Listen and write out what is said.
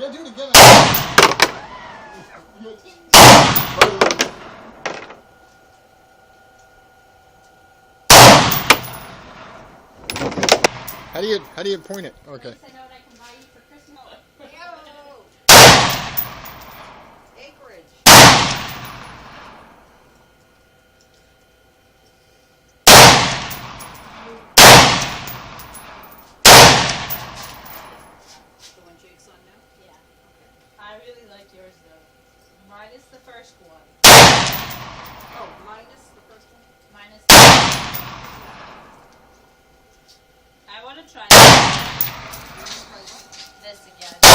Yeah, do it again. How do you point it? Okay. I know what I can buy you for Christmas. Acreage. The one Jake's on now? Yeah. I really like yours though. Minus the first one. Oh, minus the first one? Minus. I want to try this again.